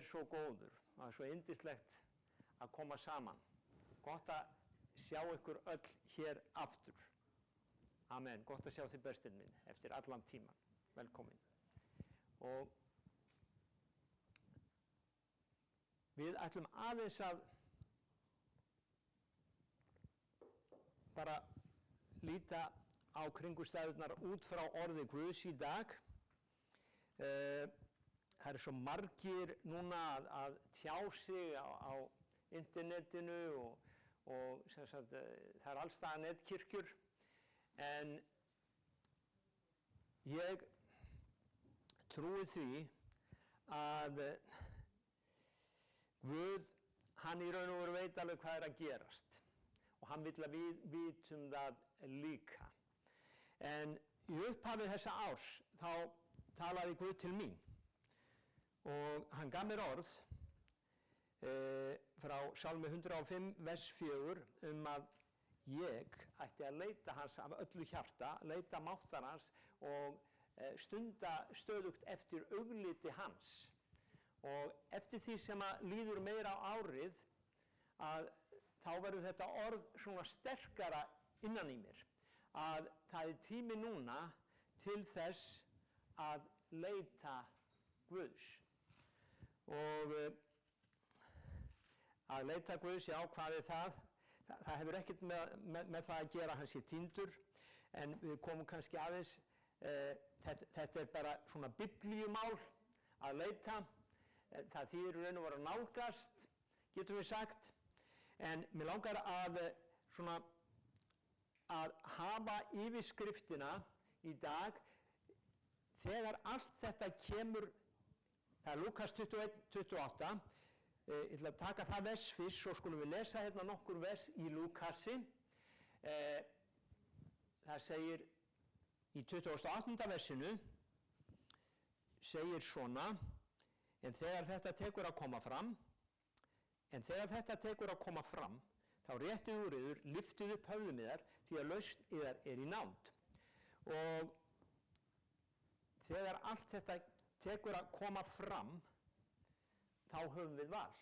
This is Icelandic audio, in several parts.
svo góður, það svo yndislegt að koma saman. Gott að sjá ykkur öll hér aftur. Amen, gott að sjá þið bestin minn eftir allan tíman. Velkomin. Og við ætlum aðeins að bara líta á kringumstæðurnar út frá orði Guðs í dag. Það eru svo margir núna að tjá sig á internetinu og sem sagt, það er allstaðar netkirkjur, en ég trúi því að Guð, hann í raun og veru veit alveg hvað er að gerast og hann vill að við vitum það líka. En í upphafi þessa árs þá talaði Guð til mín og hann gaf mér orð frá Sálmi 105 vers 4 að ég ætti að leita hans af öllu hjarta, leita máttar hans og stunda stöðugt eftir augliti hans. Og eftir því sem að líður meira á árið að þá verður þetta orð svona sterkara innan í mér. Að það er tími núna til þess að leita Guðs. Og að leita Guðs, já, hvað er það? Það hefur ekkert með það að gera hann sé týndur, en við komum kannski aðeins, þetta er bara svona biblíumál að leita. Það þýðir raun og veru að nálgast, getum við sagt, en mér langar að svona að hafa yfirskriftina í dag, þegar allt þetta kemur. Það er Lúkas 21:28, ég ætla að taka það vers fyrst, svo skulum við lesa hérna nokkur vers í Lúkasi. Það segir í 28. versinu, segir svona, en þegar þetta tekur að koma fram, þá réttið úr yður, lyftið upp höfðum yðar, því að lausn yðar er í nánd. Og þegar allt þetta tekur að koma fram, þá höfum við val.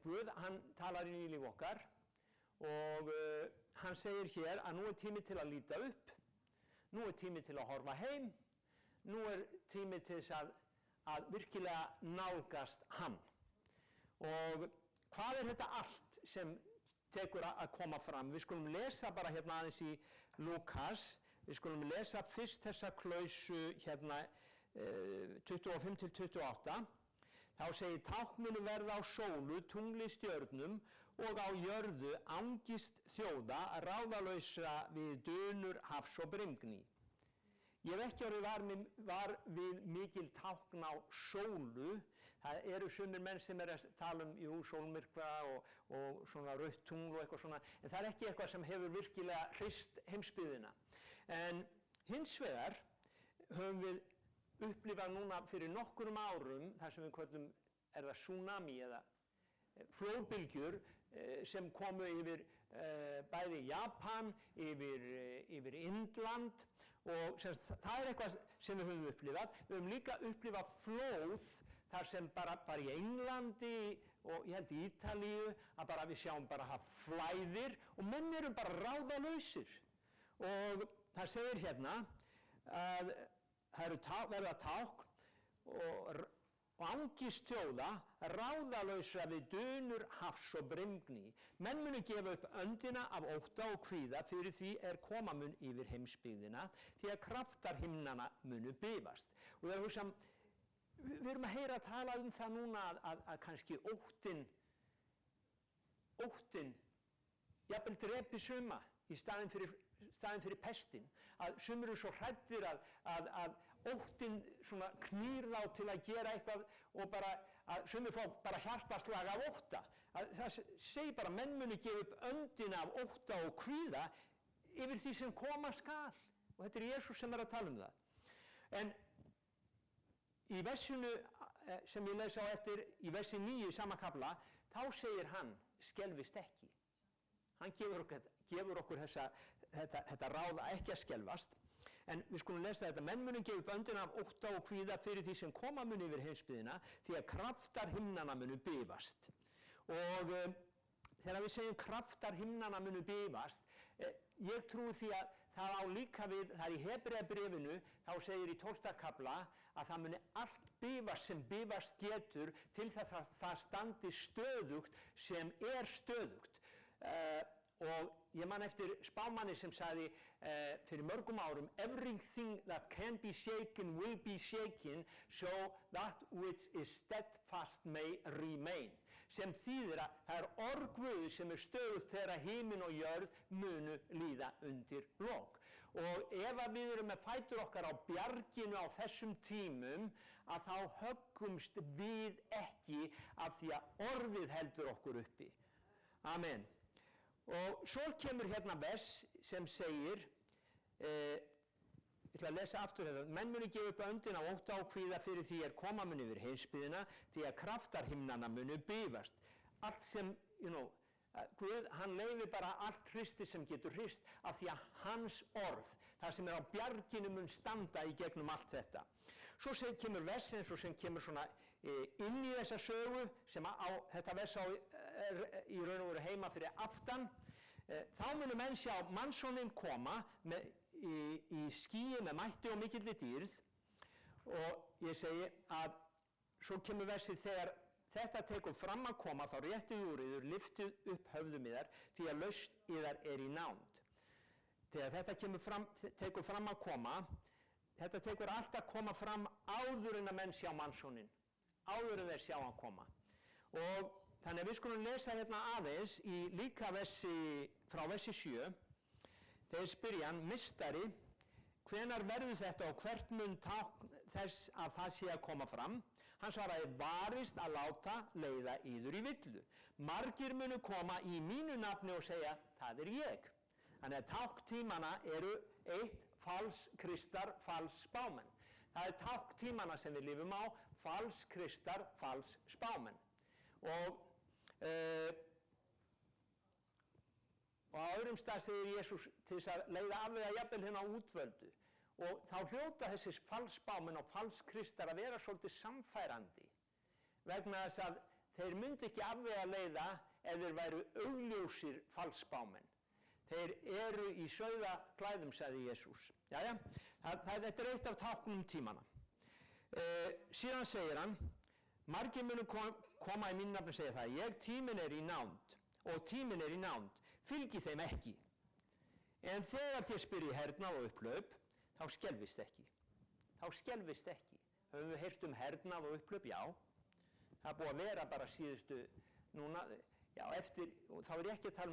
Guð, hann talar inn í líf okkar og hann segir hér að nú er tími til að líta upp, nú er tími til að horfa heim, nú er tími til þess að virkilega nálgast hann. Og hvað er þetta allt sem tekur að koma fram? Við skulum lesa bara hérna aðeins í Lúkas, við skulum lesa fyrst þessa klausu hérna 25-28, þá segir tákn munu verða á sólu, tungli, stjörnum og á jörðu angist þjóða ráðalausra við dunur, hafs og brimgný. Ég hef ekki orðið var við mikil tákn á sólu. Það eru sumir menn sem að tala sólmyrkva og svona rautt tungl og eitthvað svona, en það er ekki eitthvað sem hefur virkilega hrist heimsbyggðina. En hins vegar höfum við upplifað núna fyrir nokkrum árum, þar sem við köllum, er það tsunami eða flóðbylgjur sem komu yfir bæði Japan, yfir Indland, og það er eitthvað sem við höfum upplifað. Við höfum líka upplifað flóð þar sem bara í Englandi og ég held í Ítalíu að við sjáum bara það flæðir og menn eru bara ráðalausir. Og það segir hérna að það verða tákn og angist þjóða ráðalausra við dunur, hafs og brimgný. Menn munu gefa upp öndina af ótta og kvíða fyrir því er koma mun yfir heimsbyggðina, því að kraftar himnanna munu bifast. Og ég er að hugsa, við erum að heyra að tala það núna að kannski óttinn jafnvel drepi suma í staðinn fyrir pestin, að sumir eru svo hræddir að óttinn svona knýr þá til að gera eitthvað og bara að sumir fá bara hjartaslag af ótta. Það segir bara menn munu gefa upp öndina af ótta og kvíða yfir því sem koma skal. Og þetta er Jesús sem er að tala það. En í versinu sem ég lesa á eftir, í versi 9 í sama kafla, þá segir hann, skelfist ekki. Hann gefur okkur þetta ráð að ekki að skelfast. En við skulum lesa þetta: menn munu gefa upp öndina af ótta og kvíða fyrir því sem koma munu yfir heimsbyggðina, því að kraftar himnanna munu bifast. Og þegar við segjum kraftar himnanna munu bifast, ég trúi því að það á líka við, það í Hebreabréfinu, þá segir í 12. kafla að það muni allt bifast sem bifast getur til þess að það standi stöðugt sem stöðugt. Og ég man eftir spámanni sem sagði fyrir mörgum árum: everything that can be shaken will be shaken, so that which is steadfast may remain. Sem þýðir að það orð Guðs sem stöðugt þegar himinn og jörð munu líða undir lok. Og ef við erum með fætur okkar á bjarginu á þessum tímum, að þá höggumst við ekki af því að orðið heldur okkur uppi. Amen. Og svo kemur hérna vers sem segir, ég ætla að lesa aftur þetta: menn munu gefa upp öndina af ótta og kvíða fyrir því koma munu yfir heimsbyggðina, því að kraftar himnanna munu bifast. Allt sem, Guð, hann leyfir bara allt hristi sem getur hrist, af því að hans orð, það sem á bjarginu, mun standa í gegnum allt þetta. Svo kemur vers eins og sem kemur svona inn í þessa sögu, sem þetta vers í raun og veru heima fyrir aftan. Þá munu menn sjá mannssoninn koma í skýi með mætti og mikilli dýrð. Og ég segi að svo kemur versið: þegar þetta tekur fram að koma, þá réttið úr yður, lyftið upp höfðum yðar, því að lausn yðar í nánd. Þegar þetta tekur fram að koma, þetta tekur alltaf að koma fram áður en að menn sjá mannssoninn, áður en þeir sjá hann koma. Og þannig að við skulum lesa hérna aðeins í líka frá versi 7. Þeir spyrja hann: meistari, hvenær verður þetta og hvert mun tákn þess að það sé að koma fram? Hann svaraði: varist að láta leiða yður í villu. Margir munu koma í mínu nafni og segja: það ég. Þannig að tákn tímanna eru 1. falskristar, falsspámenn. Það tákn tímanna sem við lifum á: falskristar, falsspámenn. Og á öðrum stað segir Jesús til þess að leiða afvega jafnvel hérna á útvöldu. Og þá hljóta þessi falsspámenn og falskristar að vera svolítið samfærandi, vegna þess að þeir myndi ekki afvega leiða ef þeir væru augljósir falsspámenn. Þeir eru í sauðaklæðum, sagði Jesús. Jæja, þetta er eitt af táknum tímanna. Síðan segir hann: margir munu koma í mínu nafni og segja það tíminn í nánd, og tíminn í nánd, fylgi þeim ekki. En þegar þér spyrji hernað og upphlaup, þá skelfist ekki. Þá skelfist ekki. Höfum við heyrt hernað og upphlaup? Já. Það er búið að vera bara síðustu, núna, já, eftir, og þá ég ekki að tala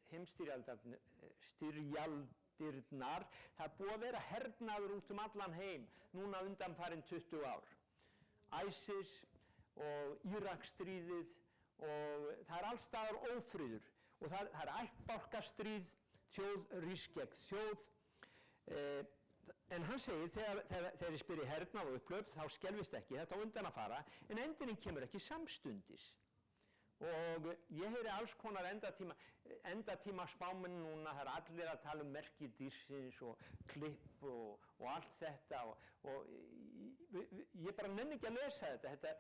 heimsstyrjaldirnar, það er búið að vera hernaður út allan heim, núna undanfarin 20 ár. ISIS og Íraksstríðið, og það er alls staðar ófriður, og það er ættbálkastríð, þjóð rís gegn þjóð. En hann segir, þegar ég spyr í hernað og upphlaup, þá skelfist ekki, þetta á undan að fara, en endurinn kemur ekki samstundis. Og ég heyri alls konar endatíma spámenn núna, það allir að tala merki dýrsins og klipp og allt þetta, og ég bara nenni ekki að lesa þetta.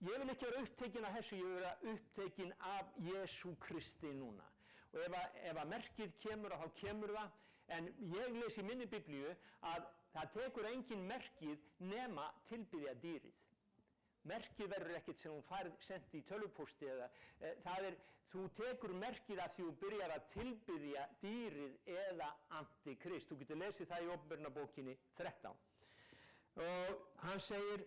Ég vil ekki vera upptekinn af þessu, ég vil vera upptekinn af Jesú Kristi núna. Og ef að merkið kemur, þá kemur það. En ég les í minni Biblíu að það tekur engin merkið nema tilbiðja dýrið. Merkið verður ekkert sem hún færð sent í tölvupósti þú tekur merkið að því þú byrjar að tilbiðja dýrið eða antikrist. Þú getur lesið það í Opinberunarbókinni 13. Og hann segir,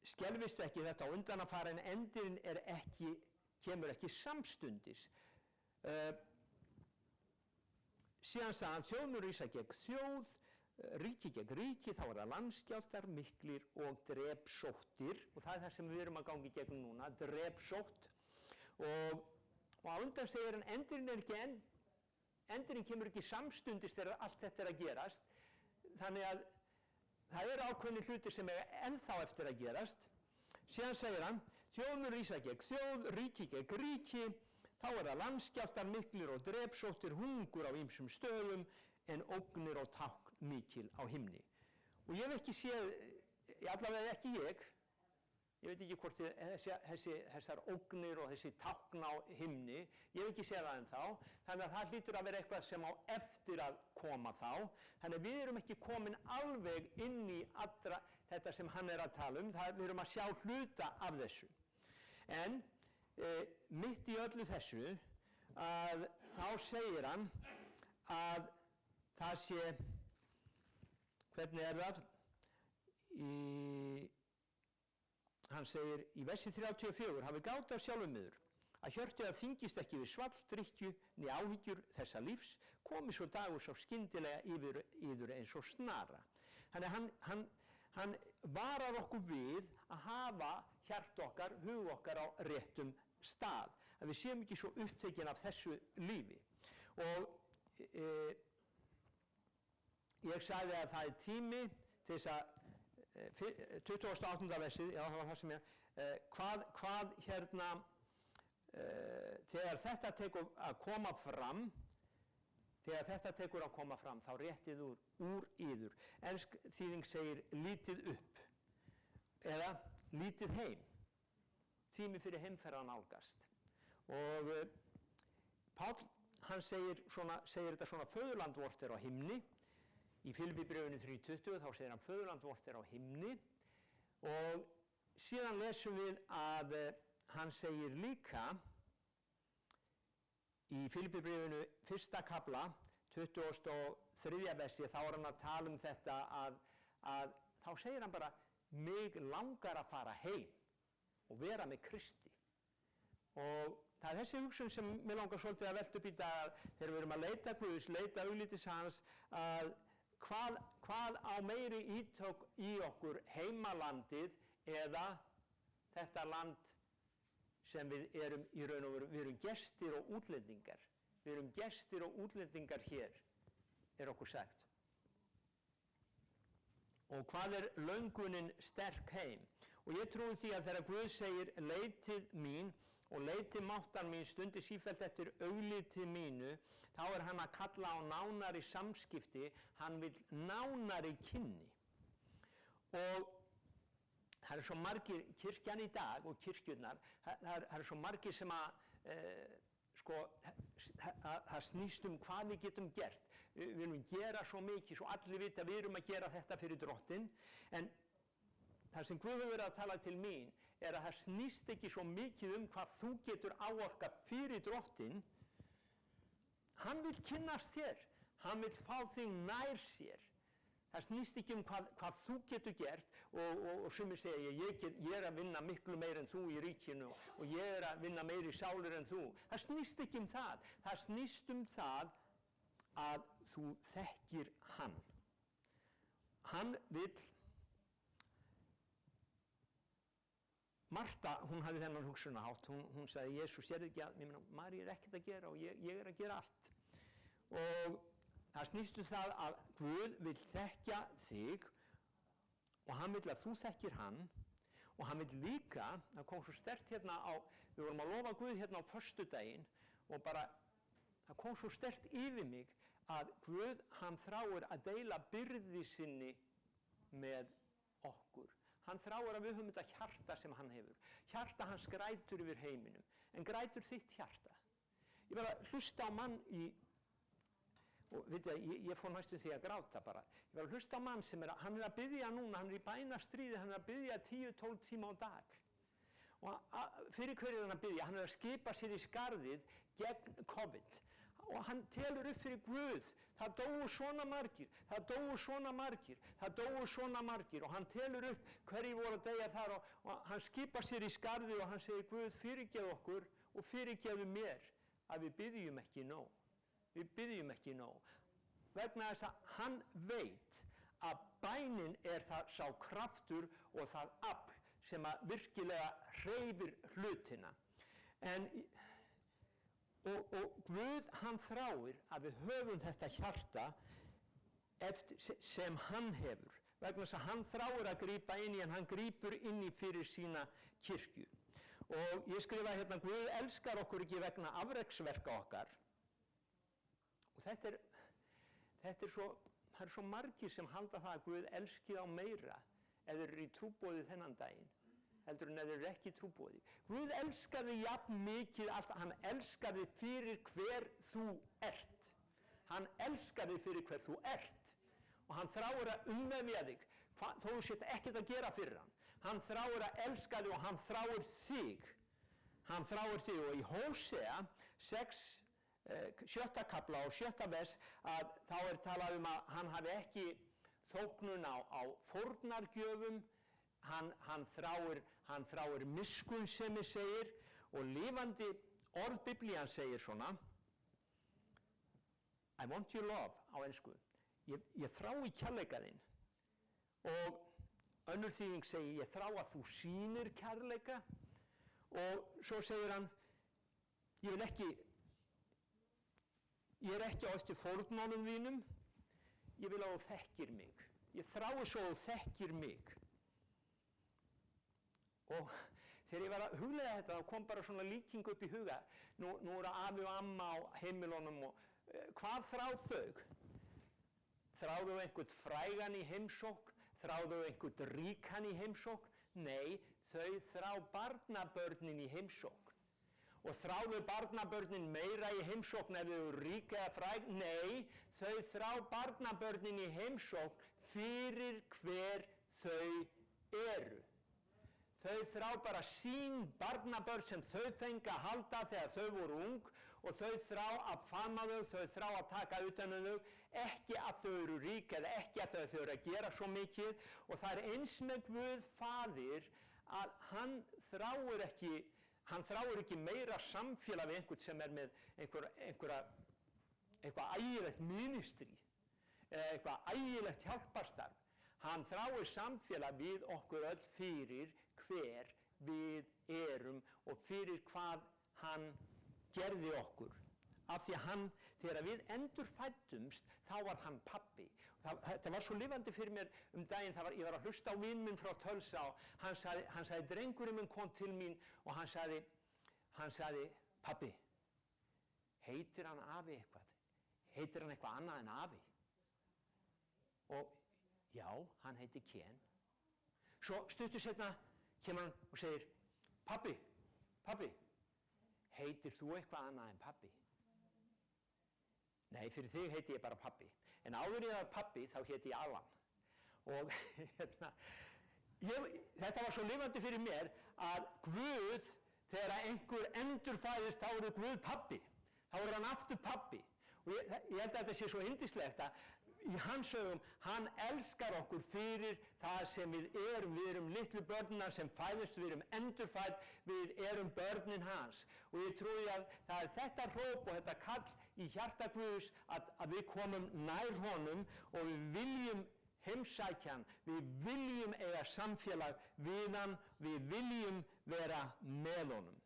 skelfist ekki þetta á undan að fara, en endurinn kemur ekki samstundis. Síðan sagði hann: þjóð mun rísa gegn þjóð, ríki gegn ríki, þá það landskjálftar miklir og drepsóttir, og það er það sem við erum að ganga í gegnum núna, drepsótt. Og á undan segir hann: endurinn kemur ekki samstundis þegar allt þetta að gerast. Þannig að það eru ákveðnir hlutir sem ennþá eftir að gerast. Síðan segir hann: þjóð mun rísa gegn þjóð, ríki gegn ríki, Þá það landskjálftar miklir og drepsóttir, hungur á ýmsum stöðum, en ógnir og tákn mikil á himni. Og ég hef ekki séð, allavega ekki ég veit ekki hvort þessar ógnir og þessi tákn á himni, ég hef ekki séð það ennþá, þannig að það hlýtur að vera eitthvað sem á eftir að koma þá, þannig að við erum ekki komin alveg inn í allra þetta sem hann að tala við erum að sjá hluta af þessu. En mitt í öllu þessu, að þá segir hann að það sé, hvernig það? Hann segir í versi 34, hafi gátt af sjálfum yður, að hjörtu að þyngist ekki við svall, drykkju, né áhyggjur þessa lífs, komi svo dagur svo skyndilega yfir eins og snara. Þannig að hann varar okkur við að hafa hjart okkar, hug okkar á réttum stað, að við séum ekki svo upptekin af þessu lífi. Og ég sagði að það tími til þess að 28. versið, já það var það sem hvað þegar þetta tekur að koma fram, þá réttið úr yður. Ensk þýðing segir lítið upp eða lítið heim, tími fyrir heimferð að nálgast. Og Páll, hann segir þetta svona, föðurland vort á himni. Í Filippíbréfinu 3:20 þá segir hann föðurland vort á himni, og síðan lesum við að hann segir líka í Filippíbréfinu 1. kafla 23. versi, þá hann að tala þetta að þá segir hann bara, mig langar að fara heim og vera með Kristi. Og það þessi hugsun sem mig langar svolítið að velta upp í dag, þegar við erum að leita Guðs, leita auglýtis hans, að hvað á meiri ítök í okkur, heimalandið eða þetta land sem við erum í raun og veru, við erum gestir og útlendingar. Við erum gestir og útlendingar hér, okkur sagt. Og hvað löngunin sterk heim? Og ég trúi því að þegar Guð segir leitið mín og leitið máttar mín stundi sífellt eftir augliti mínu, þá hann að kalla á nánari samskipti, hann vill nánari kynni. Og það svo margir, kirkjan í dag og kirkjurnar, það svo margir sem það snýst hvað við getum gert. Við viljum gera svo mikið, svo allir vita við erum að gera þetta fyrir Drottinn, en það sem Guð hefur verið að tala til mín að það snýst ekki svo mikið hvað þú getur áorkað fyrir Drottinn. Hann vill kynnast þér, hann vill fá þig nær sér. Það snýst ekki hvað þú getur gert, og sumir segja ég að vinna miklu meir en þú í ríkinu og ég að vinna meiri sálir en þú. Það snýst ekki það. Það snýst það að þú þekkir hann. Hann vill. Marta, hún hafði þennan hugsunarhátt, hún sagði, Jesús, sérðu ekki að, María ekkert að gera og ég að gera allt. Og það snýst það að Guð vill þekkja þig og hann vill að þú þekkir hann, og hann vill líka, það kom svo sterkt við vorum að lofa Guð á föstudaginn, og bara, það kom svo sterkt yfir mig að Guð, hann þráir að deila byrði sinni með okkur. Hann þráir að við höfum þetta hjarta sem hann hefur. Hjarta hans grætur yfir heiminum, en grætur þitt hjarta. Ég var að hlusta á mann og ég fór næstum því að gráta bara. Ég var að hlusta á mann sem hann að biðja núna, hann í bænastríði, hann að biðja 10-12 tíma á dag. Og fyrir hverju hann að biðja? Hann að skipa sér í skarðið gegn COVID. Og hann telur upp fyrir Guð, það dóu svona margir, og hann telur upp hverju voru að deyja þar, og hann skipar sér í skarði og hann segir, Guð, fyrirgefðu okkur og fyrirgefðu mér að við biðjum ekki nóg. Við biðjum ekki nóg. Vegna þess að hann veit að bænin það sá kraftur og það afl sem að virkilega hreyfir hlutina. Og Guð, hann þráir að við höfum þetta hjarta sem hann hefur, vegna þess að hann þráir að grípa inn í, en hann grípur inn í fyrir sína kirkju. Og ég skrifaði hérna, Guð elskar okkur ekki vegna afreksverka okkar. Og það er svo margir sem halda það að Guð elski þá meira ef þeir eru í trúboði þennan daginn, heldur en ef þeir eru ekki í trúboði. Guð elskar þig jafn mikið alltaf, hann elskar þig fyrir hver þú ert. Hann elskar þig fyrir hver þú ert. Og hann þráir að umvefja þig, þó þú sért ekkert að gera fyrir hann. Hann þráir að elska þig og hann þráir þig. Hann þráir þig og í Hósea 7. kafla og 7. vers að þá er talað um að hann hafi ekki þóknun á fórnargjöfum, hann þráir miskunnsemi segir og lifandi orð Biblían segir svona I want your love á ensku. Ég þrái kærleika þinn og önnur þýðing segir ég þrá að þú sýnir kærleika og svo segir hann ég er ekki á eftir fórnunum þínum, ég vil að þú þekkir mig. Ég þrái svo að þú þekkir mig. Og þegar ég var að huglega þetta þá kom bara svona líking upp í huga. Nú eru afi og amma á heimilunum og hvað þrá þau? Þráðu einhvern frægan í heimsókn? Þráðu einhvern ríkan í heimsókn? Nei, þau þrá barnabörnin í heimsókn. Og þráðu barnabörnin meira í heimsókn ef þau eru rík eða fræg? Nei, þau þrá barnabörnin í heimsókn fyrir hver þau eru. Þau þrá bara sín barnabörn sem þau fengu að halda þegar þau voru ung og þau þrá að faðma þau, þau þrá að taka utan um þau, ekki að þau eru rík eða ekki að þau eru að gera svo mikið og það er eins með Guð Faðir að hann þráir ekki meira samfélag við einhvern sem er með eitthvað ægilegt ministry eða eitthvað ægilegt hjálparstarf. Hann þráir samfélag við okkur öll fyrir hver við erum og fyrir hvað hann gerði okkur. Af því að hann, þegar við endurfæddumst, þá var hann pabbi. Þetta var svo lifandi fyrir mér daginn, ég var að hlusta á vin minn frá Tölsa og hann sagði drengurinn minn kom til mín og hann sagði pabbi, heitir hann afi eitthvað? Heitir hann eitthvað annað en afi? Og já, hann heitir Ken. Svo stuttu seinna kemur hann og segir pabbi, heitir þú eitthvað annað en pabbi? Nei, fyrir þig heiti ég bara pabbi. En áður ég var pabbi þá heiti ég Allan. Og þetta var svo lifandi fyrir mér að Guð, þegar einhver endurfæðist þá er Guð pabbi. Þá er hann aftur pabbi. Og ég held að þetta sé svo yndislegt að í hans augum, hann elskar okkur fyrir það sem við erum litlu börnina sem fæðust, við erum endurfædd, við erum börnin hans. Og ég trúi að það er þetta hróp og þetta kall í hjarta Guðs að við komum nær honum og við viljum heimsækja hann, við viljum eiga samfélag við hann, við viljum vera með honum.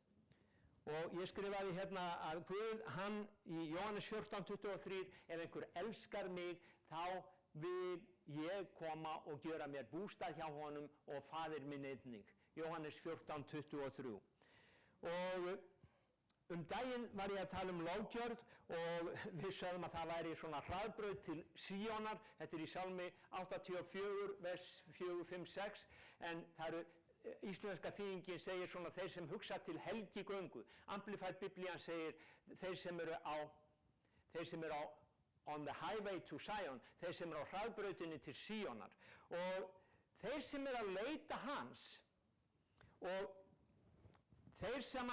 Og ég skrifaði hérna að Guð, hann í Jóhannes 14:23, ef einhver elskar mig, þá vil ég koma og gjöra mér bústað hjá honum og faðir minn einnig. Jóhannes 14:23. Og daginn var ég að tala lofgjörð og við sögum að það væri svona hraðbraut til Síonar. Þetta er í Salmi 84, vers 4, 5, 6, en það eru íslenska þýðingin segir svona þeir sem hugsa til helgigöngu. Amplified Biblían segir þeir sem eru á on the highway to Zion, þeir sem eru á hraðbrautinni til Síonar. Og þeir sem eru að leita hans og þeir sem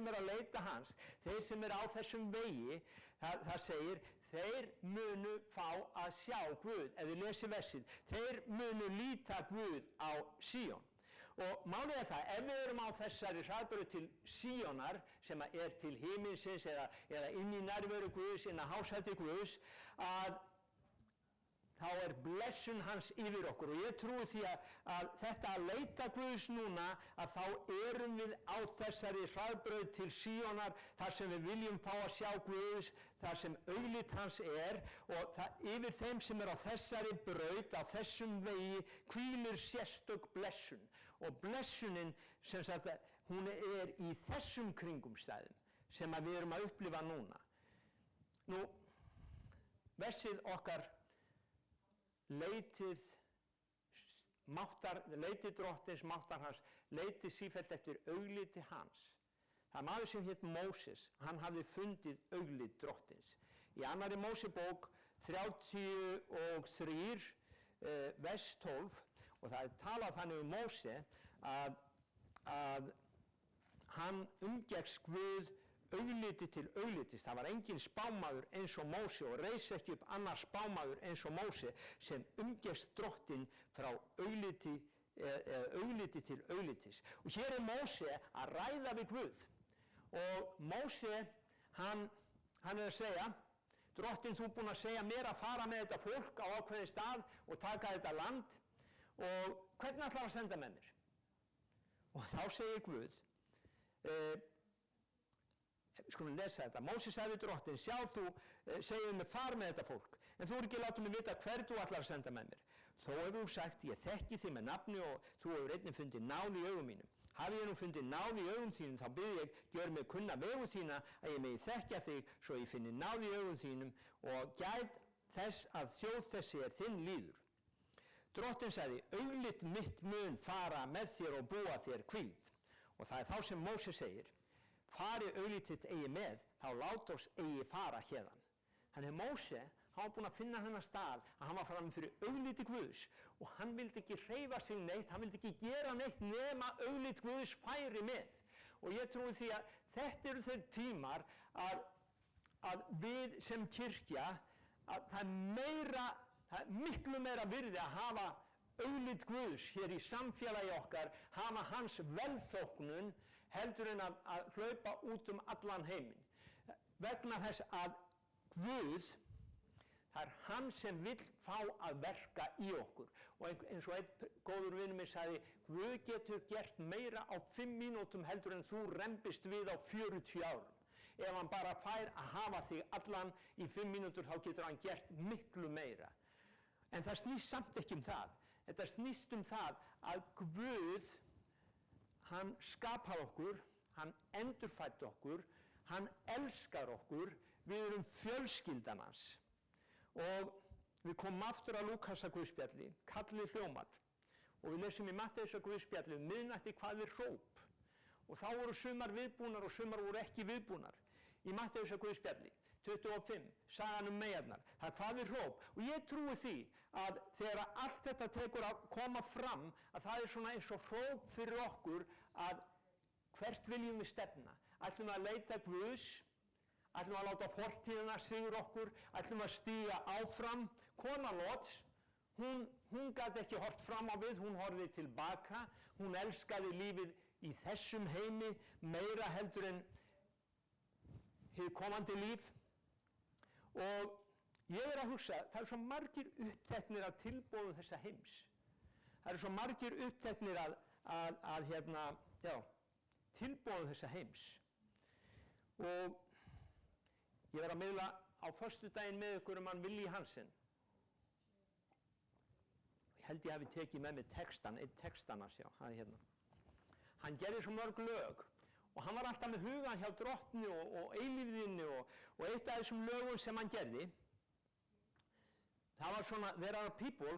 eru að leita hans, þeir sem eru á þessum vegi, það segir þeir munu fá að sjá Guð, ef þið lesið versið, þeir munu líta Guð á Síon. Og málið er það, ef við erum á þessari hraðbraut til Síonar, sem er til himinsins eða inn í nærveru Guðs, inn á hásæti Guðs, að þá er blessun hans yfir okkur. Og ég trúi því að þetta að leita Guðs núna, að þá erum við á þessari hraðbraut til Síonar, þar sem við viljum fá að sjá Guðs, þar sem auglýtt hans er, og yfir þeim sem er á þessari braut, á þessum vegi, hvílir sérstök blessun. og blessunin sem sagt hún í þessum kringumstæðum sem að við erum að upplifa núna. Nú, versið okkar leitið drottins, máttar hans, leitið sífellt eftir augliti hans. Það er maður sem hét Móses, hann hafði fundið auglit drottins. Í annarri Mósebók 33, vers 12, og það er talað þannig Móse að hann umgekkst Guð augliti til auglitis. Það var engin spámaður eins og Móse og reis ekki upp annar spámaður eins og Móse sem umgekkst drottinn frá augliti til auglitis. Og hér er Móse að ræða við Guð og Móse hann er að segja, drottinn, þú er búinn að segja mér að fara með þetta fólk á ákveðið stað og taka þetta land og hvernig ætlar að senda með mér? Og þá segir Guð, skulum lesa þetta. Móse sagði drottinn, sjá þú segir mér far með þetta fólk, en þú er ekki látið mig vita hver þú ætlar að senda með mér. Þó hefur þú sagt, ég þekki þig með nafni og þú hefur einnig fundið náð í augum mínum. Hafi ég nú fundið náð í augum þínum, þá bið ég, gjör mig kunna vegu þína að ég megi þekkja þig, svo ég finni náð í augum þínum og gæt þess að þjóð þessi er þinn líður. Drottinn sagði, auglit mitt mun fara með þér og búa þér hvíld. Og það er þá sem Móse segir, fari auglitið eigi með, þá lát oss eigi fara héðan. Þannig að Móse, hann var búinn að finna hennar stað að hann var fram fyrir augliti Guðs og hann vildi ekki hreyfa sig neitt, hann vildi ekki gera neitt nema auglit Guðs færi með. Og ég trúi því að þetta eru þeir tímar að við sem kirkja, að það er miklu meira virði að hafa auglit Guðs hér í samfélagi okkar, hafa hans velþóknun heldur en að hlaupa út allan heiminn. Vegna þess að Guð, það er hann sem vill fá að verka í okkur. Og eins og einn góður vinur minn sagði, Guð getur gert meira á 5 mínútum heldur en þú rembist við á 40 árum. Ef hann bara fær að hafa þig allan í 5 mínútur, þá getur hann gert miklu meira. En það snýst samt ekki það. Þetta snýst það að Guð, hann skapaði okkur, hann endurfæddi okkur, hann elskar okkur, við erum fjölskyldan hans. Og við komum aftur að Lúkasar guðspjalli, kallið hljómar, og við lesum í Matteusar guðspjalli miðnætti hvað er hróp. Og þá voru sumar viðbúnar og sumar voru ekki viðbúnar. Í Matteusar guðspjalli 25, sagan meyjarnar, það hvað er hróp. Og ég trúi því að þegar allt þetta tekur að koma fram, að það er svona eins og hróp fyrir okkur að hvert viljum við stefna? Ætlum við að leita Guðs? Ætlum við að láta fortíðina sigur okkur? Ætlum við að stíga áfram? Kona Lóts, hún gat ekki hort fram á við, hún horfði tilbaka, hún elskaði lífið í þessum heimi meira heldur en hið komandi líf. Og ég er að hugsa, það eru svo margir uppteknir af tilboðum þessa heims. Það eru svo margir uppteknir tilboðum þessa heims. Og ég verð að miðla á föstudaginn með ykkur hann Willi Hansen. Ég held ég hafi tekið með mig einn textana, sjá, það er hérna. Hann gerði svo mörg lög og hann var alltaf með hugan hjá drottni og eilífðinni og eitt af þessum lögum sem hann gerði, það var svona, there are people,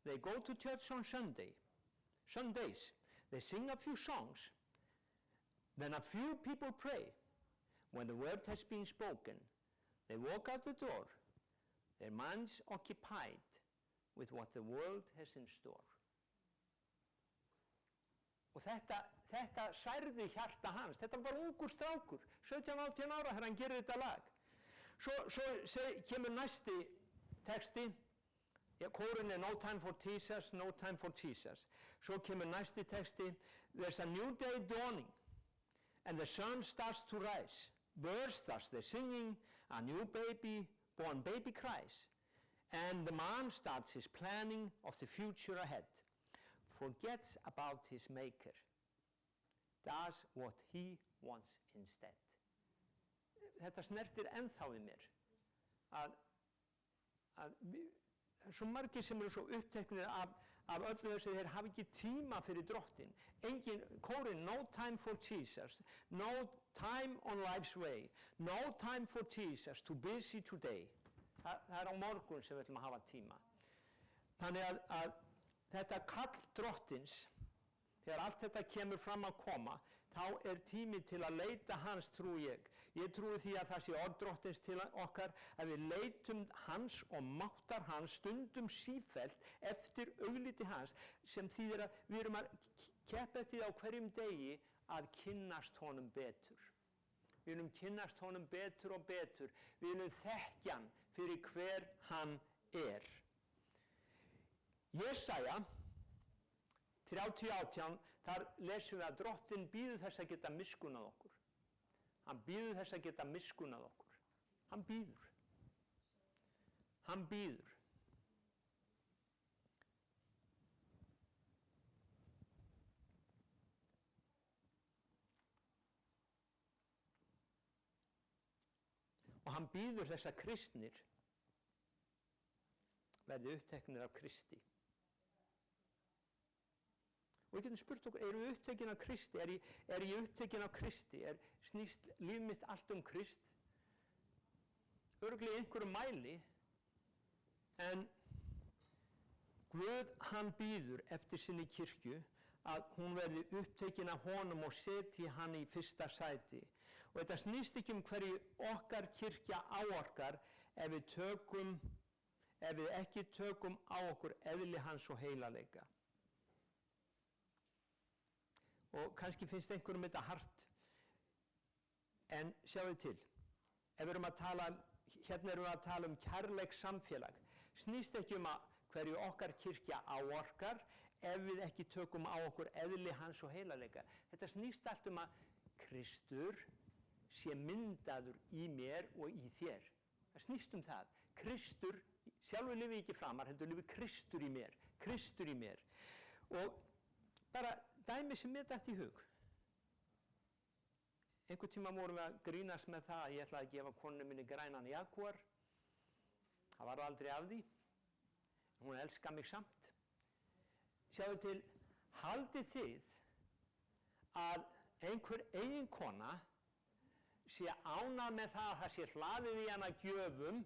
they go to church on Sundays, they sing a few songs, then a few people pray. When the word has been spoken, they walk out the door, their minds occupied with what the world has in store. Og þetta særði hjarta hans, þetta var bara ungur strákur, 17-18 ára þegar hann gerir þetta lag. Svo kemur næsti texti, kórinn er No time for Jesus, no time for Jesus. Svo kemur næsti texti, there's a new day dawning, and the sun starts to rise. Birds starts their singing, a new born baby cries, and the man starts his planning of the future ahead. Forgets about his maker, does what he wants instead. Þetta snertir ennþá í mér að svo margir sem eru svo uppteknir af af öllu þessu, þeir hafa ekki tíma fyrir Drottin. Engin, kórinn, no time for Jesus, no time on life's way, no time for Jesus, too busy today. Það á morgun sem við ætlum að hafa tíma. Þannig að þetta kall Drottins, þegar allt þetta kemur fram að koma, þá tími til að leita hans, trúi ég. Ég trúi því að það sé orð Drottins til okkar, að við leitum hans og máttar hans stundum sífellt eftir augliti hans, sem þýðir að við erum að keppa eftir á hverjum degi að kynnast honum betur. Við viljum kynnast honum betur og betur. Við viljum þekkja hann fyrir hver hann er. Jesaja 30:18, þar lesum við að Drottinn bíður þess að geta miskunnað okkur. Hann bíður þess að geta miskunnað okkur. Hann bíður. Hann bíður. Og hann bíður þess að kristnir verði uppteknir af Kristi. Og við getum spurt okkur, eru við upptekin af Kristi? Er ég upptekin af Kristi? Snýst líf mitt allt um Krist? Örugglega í einhverjum mæli, en Guð, hann bíður eftir sinni kirkju að hún verði upptekin af honum og setji hann í fyrsta sæti. Og þetta snýst ekki um hverju okkar kirkja áorkar ef við ekki tökum á okkur eðli hans og heilagleika. Og kannski finnst einhverjum þetta hart, en sjáðu til, ef við erum að tala, hérna erum við að tala kærleiks samfélag, snýst ekki að hverju okkar kirkja áorkar ef við ekki tökum á okkur eðli hans og heilagleika. Þetta snýst allt að Kristur sé myndaður í mér og í þér. Það snýst það. Kristur, sjálfur lifi ekki framar, heldur lifi Kristur í mér. Kristur í mér. Og bara dæmi sem mér datt í hug. Einhvern tíma vorum við að grínast með það að ég ætlaði að gefa konunni minni grænan Jaguar. Það var aldrei af því. Hún elskar mig samt. Sjáðu til, haldið þið að einhver eiginkona sé ánægð með það að það sé hlaðið í hana gjöfum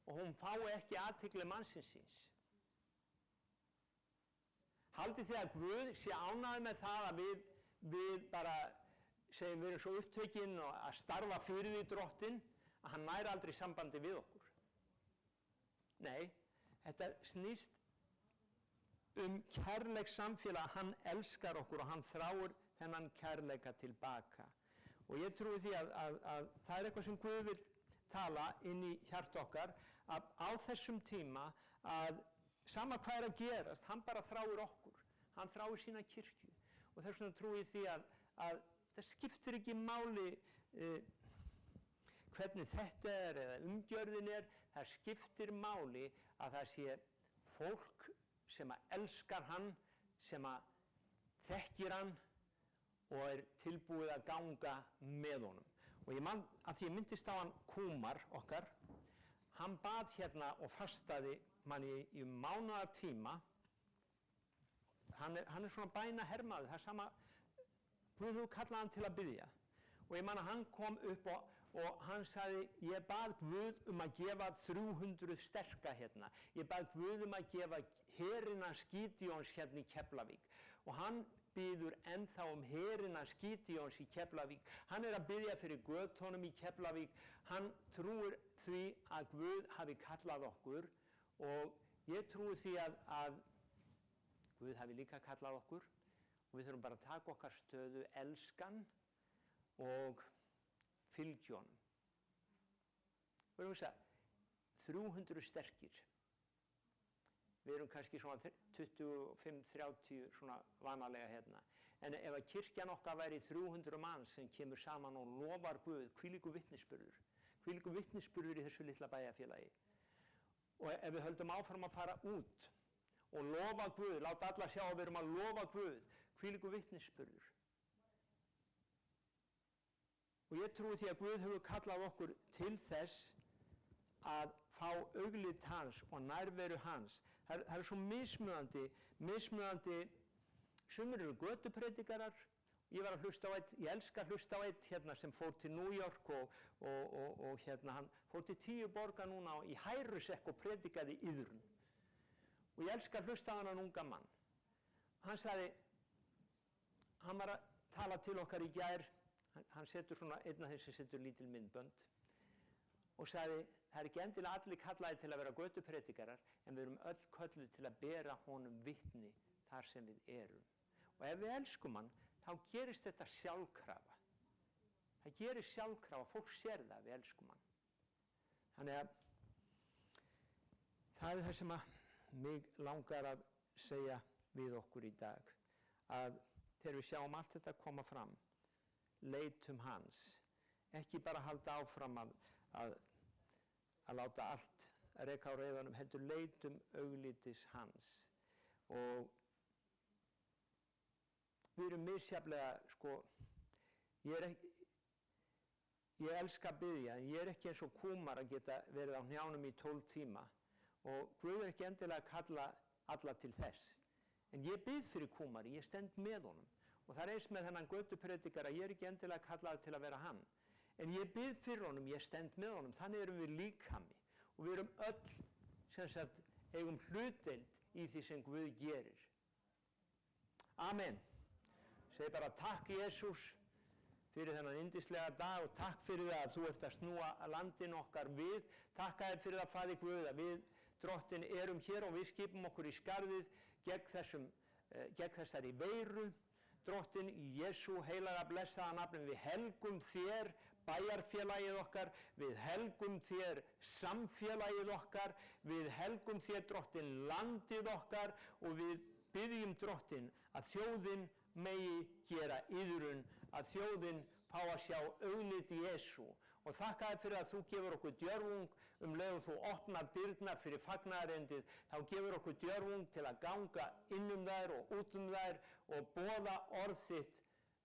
og hún fái ekki athygli mannsins síns? Haldið þið að Guð sé ánægður með það að við bara segjum við erum svo upptekinn og að starfa fyrir því Drottinn að hann nær aldrei sambandi við okkur? Nei, þetta snýst kærleiks samfélag. Hann elskar okkur og hann þráir þennan kærleika tilbaka. Og ég trúi því að það eitthvað sem Guð vil tala inn í hjarta okkar, að á þessum tíma að sama hvað að gerast, hann bara þráir okkur. Hann þráir sína kirkju. Og þess vegna trúi ég því að það skiptir ekki máli hvernig þetta eða umgjörðin það skiptir máli að það sé fólk sem elskar hann, sem þekkir hann og tilbúið að ganga með honum. Og ég man að því ég myndist á hann Kúmar okkar, hann bað hérna og fastaði manni í mánaðartíma. Hann er svona bænahermaður, það er sama, Guð hefur kallað hann til að biðja. Og ég man að hann kom upp og hann sagði, ég bað Guð að gefa 300 sterka hérna. Ég bað Guð að gefa herinn hans Gídeons hérna í Keflavík. Og hann biður ennþá herinn hans Gídeons í Keflavík. Hann er að biðja fyrir götunum í Keflavík. Hann trúir því að Guð hafi kallað okkur og ég trúi því að Guð hafi líka kallað okkur og við þurfum bara að taka okkar stöðu, elskan og fylgja honum. Við erum að 300 sterkir. Við erum kannski svona 25-30 svona vanalega hérna. En ef að kirkjan okkar væri 300 manns sem kemur saman og lofar Guð, hvílíkur vitnisburður. Hvílíkur vitnisburður í þessu litla bæjarfélagi. Og ef við höldum áfram að fara út og lofa Guð, láta alla sjá að við erum að lofa Guð, hvílíkur vitnisburður. Og ég trúi því að Guð hefur kallað okkur til þess að fá augliti hans og nærveru hans. Það er svo mismunandi, sumir eru götupredikarar. Ég var að hlusta á einn, ég elska að hlusta á einn hérna sem fór til New York og hérna hann fór til 10 borga núna í hærusekk og predikaði iðrun. Og ég elska að hlusta á hann unga mann. Hann sagði, hann var að tala til okkar í gær, hann setur svona, einn af þeim sem setur lítil myndbönd og sagði, það er ekki endilega allir kallaði til að vera götupredikarar en við erum öll kölluð til að bera honum vitni þar sem við erum. Og ef við elskum hann, þá gerist þetta sjálfkrafa. Það gerist sjálfkrafa, fólk sér það að við elskum hann. Þannig að það er það sem að mig langar að segja við okkur í dag, að þegar við sjáum allt þetta koma fram, leitum hans, ekki bara halda áfram að láta allt reka á reiðanum, heldur leitum auglitis hans. Og við erum misjafnlega, ég elska að biðja, en ég er ekki eins og kúmar að geta verið á hnjánum í 12 tíma og Guð er ekki endilega að kalla alla til þess. En ég bið fyrir kúmari, ég stend með honum. Og það er eins með þennan götupredikara, ég er ekki endilega kallaður til að vera hann. En ég bið fyrir honum, ég stend með honum, þannig erum við líkami. Og við erum öll, sem sagt, eigum hlutdeild í því sem Guð gerir. Amen. Segi bara takk Jesús fyrir þennan yndislega dag og takk fyrir það að þú ert að snúa landin okkar við. Takk að þér fyrir það, Faðir Guð, að við drottin erum hér og við skipum okkur í skarðið gegn þessari veiru. Drottin í Jesú heilaga blessaða nafni, við helgum þér bæjarfélagið okkar, við helgum þér samfélagið okkar, við helgum þér drottin landið okkar og við biðjum drottin að þjóðin megi gera iðrun, að þjóðin fá að sjá augliti Jesú. Og þakka þér fyrir að þú gefur okkur djörfung leið og þú opnar dyrnar fyrir fagnaðarerindið, þá gefur okkur djörfung til að ganga inn þær og út þær og boða orð þitt,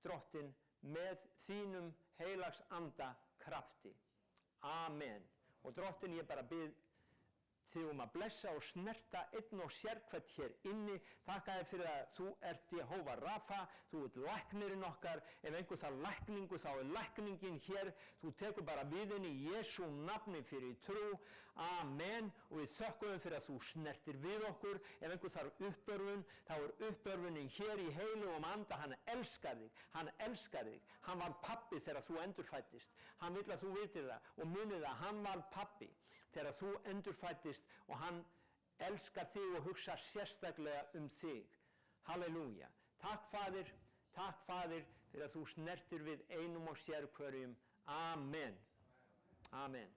drottin, með þínum heilags anda krafti. Amen. Og drottin, ég bara bið þig að blessa og snerta einn og sérhvert hér inni. Þakka þér fyrir að þú ert Jehóva Rafa, þú ert læknirinn okkar. Ef einhver þarf lækningu þá er lækningin hér. Þú tekur bara við henni í Jesú nafni fyrir trú. Amen. Og við þökkum fyrir að þú snertir við okkur. Ef einhver þarf uppörfun, þá er uppörfunin hér í heilugum anda. Hann elskar þig. Hann elskar þig. Hann var pabbi þegar þú endurfæddist. Hann vill að þú vitir það og munið að hann var pabbi þegar þú endurfæddist og hann elskar þig og hugsa sérstaklega þig. Halleluja. Takk Faðir fyrir að þú snertir við einum og sérhverjum. Amen. Amen.